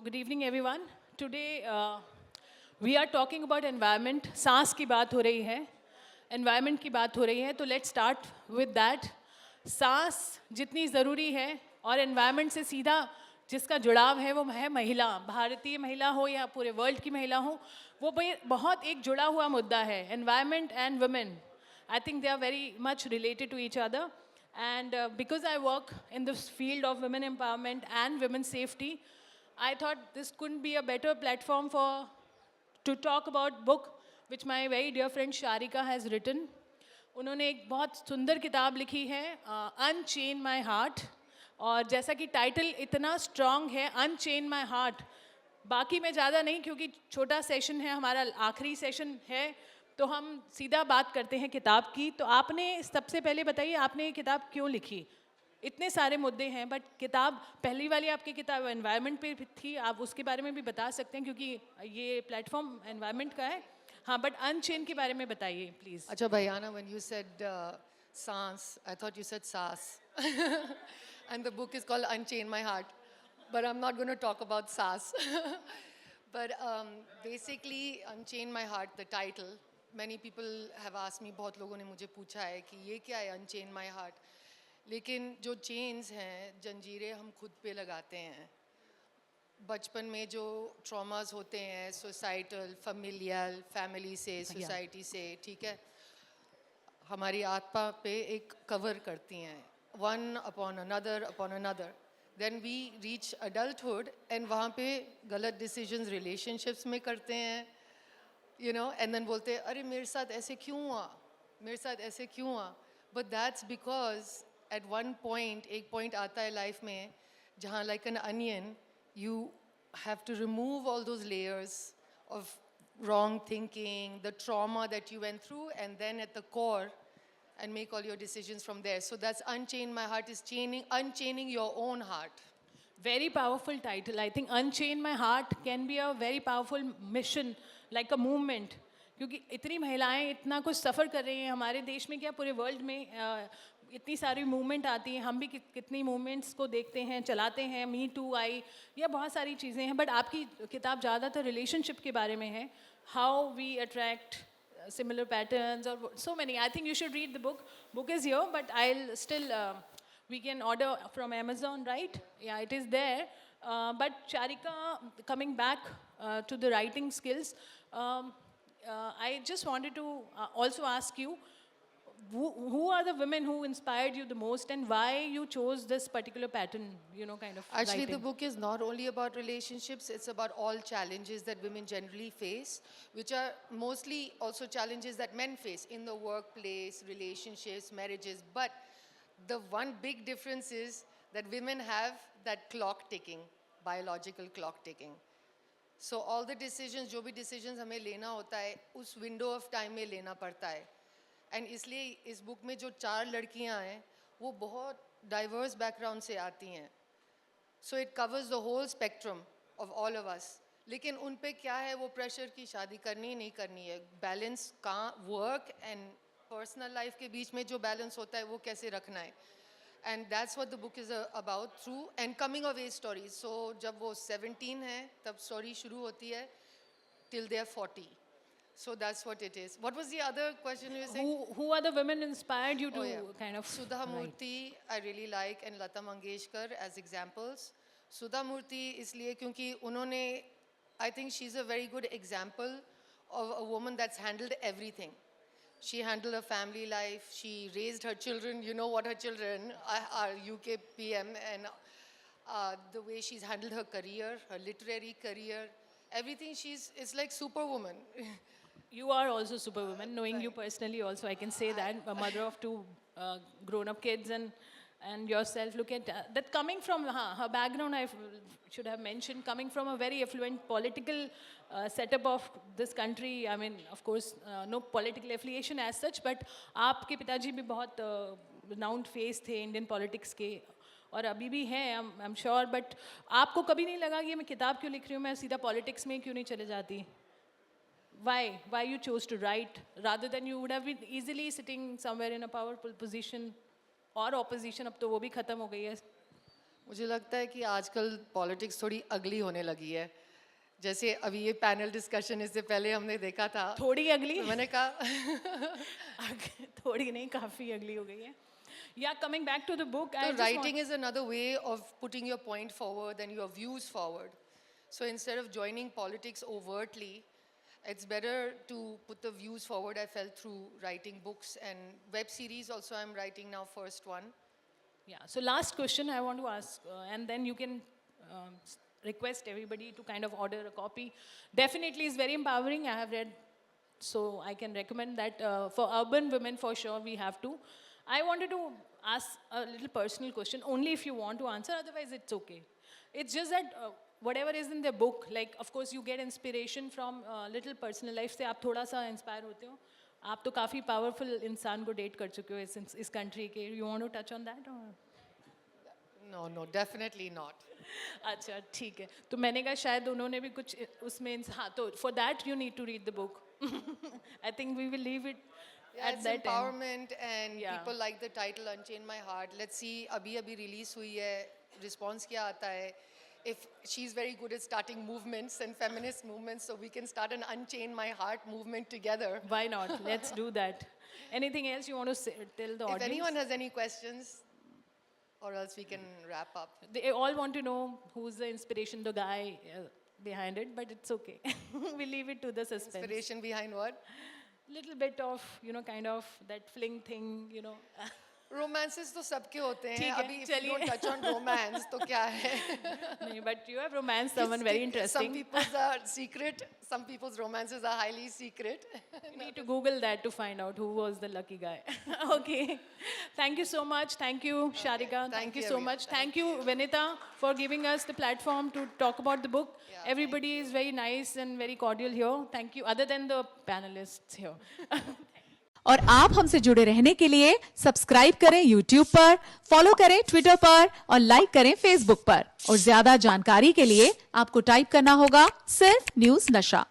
good evening everyone. Today we are talking about environment. सांस की बात हो रही है, environment की बात हो रही है, तो let's start with that. सांस जितनी ज़रूरी है और environment से सीधा जिसका जुड़ाव है वो है महिला, भारतीय महिला हो या पूरे वर्ल्ड की महिला हो, वो बहुत एक जुड़ा हुआ मुद्दा है. Environment and women, I think they are very much related to each other. And because I work in this field of women empowerment and women's safety, I thought this couldn't be a better platform to talk about book which my very dear friend Sharika has written. उन्होंने एक बहुत सुंदर किताब लिखी है, Unchain My Heart. और जैसा कि टाइटल इतना स्ट्रॉन्ग है, Unchain My Heart, बाकी मैं ज़्यादा नहीं क्योंकि छोटा सेशन है, हमारा आखिरी सेशन है, तो हम सीधा बात करते हैं किताब की. तो आपने सबसे पहले बताइए, आपने ये किताब क्यों लिखी? इतने सारे मुद्दे हैं, बट किताब पहली वाली आपकी किताब एनवायरनमेंट पे भी थी, आप उसके बारे में भी बता सकते हैं क्योंकि ये प्लेटफॉर्म एनवायरनमेंट का है. हाँ, बट अनचेन के बारे में बताइए प्लीज. अच्छा भैयाना, when you said सांस, I thought you said saas. And the book is called Unchain My Heart, but I'm not going to talk about saas. But basically Unchain My Heart, the title, many people have asked me, बहुत लोगों ने मुझे पूछा है कि ये क्या है Unchain My Heart. लेकिन जो चेन्स हैं, जंजीरें हम खुद पे लगाते हैं. बचपन में जो ट्रॉमास होते हैं, सोसाइटल, फैमिलियल, फैमिली से, सोसाइटी से, ठीक है, हमारी आत्मा पे एक कवर करती हैं, one upon another. Then we reach adulthood and वहाँ पे गलत डिसीजंस रिलेशनशिप्स में करते हैं, यू नो, एंड देन बोलते हैं अरे मेरे साथ ऐसे क्यों हुआ, मेरे साथ ऐसे क्यों हुआ. But that's because at one point, एक point आता है life में जहाँ like an onion, you have to remove all those layers of wrong thinking, the trauma that you went through, and then at the core, and make all your decisions from there. So that's Unchain My Heart, is unchaining your own heart. Very powerful title. I think Unchain My Heart can be a very powerful mission, like a movement. क्योंकि इतनी महिलाएं इतना कुछ सफ़र कर रही हैं हमारे देश में, क्या पूरे वर्ल्ड में इतनी सारी मूवमेंट आती हैं, हम भी कितनी मूवमेंट्स को देखते हैं, चलाते हैं, मी टू आई, या बहुत सारी चीज़ें हैं. बट आपकी किताब ज़्यादातर रिलेशनशिप के बारे में है, how we attract similar patterns or so many. I think you should read the book. Book is here, but I'll still, we can order from Amazon, right? Yeah, it is there. But Sharika, coming back to the writing skills, I just wanted to also ask you, who are the women who inspired you the most and why you chose this particular pattern, you know, kind of Actually, writing? the book is not only about relationships, it's about all challenges that women generally face, which are mostly also challenges that men face in the workplace, relationships, marriages. But the one big difference is that women have that clock ticking, biological clock ticking. So all the decisions, जो भी decisions हमें लेना होता है, उस window of time में लेना पड़ता है. एंड इसलिए इस बुक में जो 4 लड़कियां हैं वो बहुत डाइवर्स बैकग्राउंड से आती हैं. So it covers the whole spectrum of all of us. लेकिन उन पे क्या है, वो प्रेशर की शादी करनी नहीं करनी है, बैलेंस कहाँ वर्क एंड पर्सनल लाइफ के बीच में जो बैलेंस होता है वो कैसे रखना है. And that's what the book is about, through and coming of age stories. So जब वो 17 है तब स्टोरी शुरू होती है till they are 40. So that's what it is. What was the other question you were saying? Who are the women inspired you to kind of Sudha write? Murthy, I really like, and Lata Mangeshkar as examples. Sudha Murthy इसलिए क्योंकि उन्होंने, I think she's a very good example of a woman that's handled everything. She handled her family life, she raised her children, you know what her children are, UK PM, and the way she's handled her career, her literary career, everything, it's like superwoman. You are also superwoman, knowing you personally also, I can say that, a mother of 2 grown-up kids and yourself. Look at that, coming from her background, I should have mentioned, coming from a very affluent political setup of this country. I mean, of course, no political affiliation as such, but आपके पिताजी भी बहुत renowned face थे Indian politics के, और अभी भी हैं, आई एम श्योर. बट आपको कभी नहीं लगा कि मैं किताब क्यों लिख रही हूँ, मैं सीधा पॉलिटिक्स में क्यों नहीं चले जाती? Why you chose to write rather than you would have been easily sitting somewhere in a powerful position or opposition? अब तो वो भी खत्म हो गई है. मुझे लगता है कि आजकल पॉलिटिक्स थोड़ी अगली होने लगी है. जैसे अभी ये पैनल डिस्कशन इससे पहले हमने देखा था. थोड़ी अगली तो मैंने कहा थोड़ी नहीं, काफी अगली हो गई है. Yeah, coming back to the book, I so just writing want, is another way of putting your point forward and your views forward. So instead of joining politics overtly, it's better to put the views forward I felt through writing books and web series also I'm writing now, first one. yeah. So last question I want to ask, and then you can request everybody to kind of order a copy. Definitely is very empowering. I have read, so I can recommend that for urban women for sure we have to. I wanted to ask a little personal question, only if you want to answer, otherwise it's okay. It's just that whatever is in the book, like of course you get inspiration from little personal life से आप थोड़ा सा inspire होते हो. आप तो काफ़ी powerful इंसान को date कर चुके हो इस country के. You want to touch on that or? No, definitely not. अच्छा ठीक है. तो मैंने कहा शायद उन्होंने भी कुछ उसमें हाँ तो for that you need to read the book. I think we will leave it Yeah, at it's that empowerment and Yeah. people like the title Unchain My Heart. Let's see, अभी release हुई है, response क्या आता है. If she's very good at starting movements and feminist movements, so we can start an Unchain My Heart movement together. Why not? Let's do that. Anything else you want to say, tell the If audience? anyone has any questions, or else we can wrap up. They all want to know who's the inspiration, the guy behind it, but it's okay. We leave it to the suspense. Inspiration behind what? Little bit of, kind of that fling thing, Romances तो सबके होते हैं. ठीक है, अभी if you चलिए. don't touch on romance, तो क्या है? No, but you have romanced someone very Some interesting. people's are secret. Some people's romances are highly secret. You need to Google that to find out who was the lucky guy. Okay. Thank you so much. Thank you, Sharika. Thank you so everyone. much. Thank you, Vinita, for giving us the platform to talk about the book. Yeah, Everybody is very nice and very cordial here. Thank you, other than the panelists here. और आप हमसे जुड़े रहने के लिए subscribe करें YouTube पर, follow करें Twitter पर और लाइक करें Facebook पर. और ज्यादा जानकारी के लिए आपको टाइप करना होगा सिर्फ न्यूज़ नशा.